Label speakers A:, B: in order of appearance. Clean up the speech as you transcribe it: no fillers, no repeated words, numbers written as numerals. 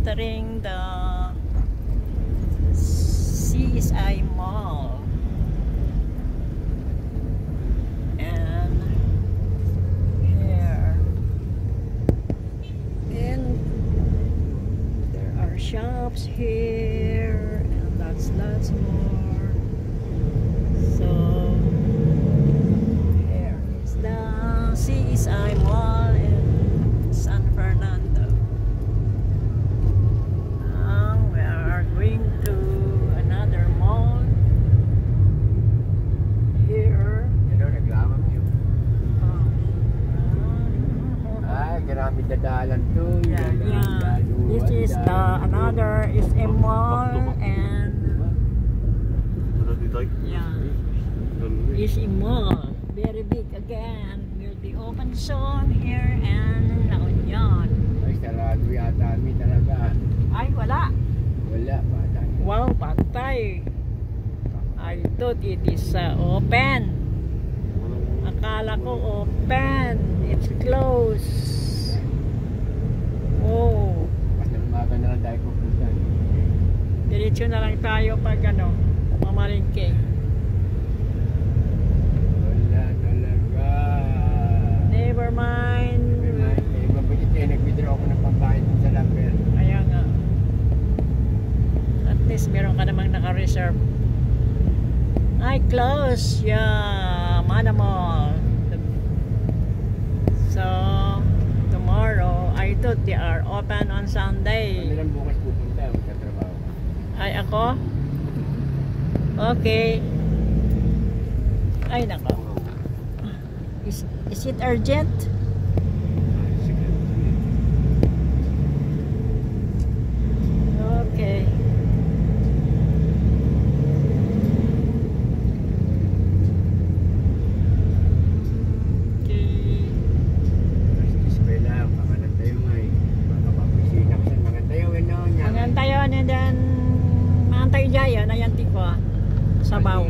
A: entering the CSI Mall. And here, and there are shops here, and lots more. So here is the CSI Mall in San Fernando. Now we are going to another mall here.
B: Marami dadalan to.
A: Yeah. This is the another is a mall, and yeah, is a mall very big again. Will be open soon here and La Union.
B: Ay, sarado yata mi talaga.
A: Ay, wala.
B: Wala pa.
A: Wow, patay. I thought it is open. Akala ko open. It's closed. Oh.
B: Mas na umaga na lang tayo pupunta.
A: Diretso na lang tayo pag mamalingke.
B: Wala talaga.
A: Never mind.
B: Mabuti tayo, nag-withdraw ako ng pambayad sa lumber.
A: Kaya nga. At least meron ka namang naka-reserve. Ay, close. Yeah, Manamall. So, tomorrow, I thought they are open on Sunday.
B: Kami lang bukas pupunta, magkatrabaho.
A: Ay, ako? Okay. Ay, nako. Is it urgent? Okay. And then Mantay Jaya na yan tikwa sabaw.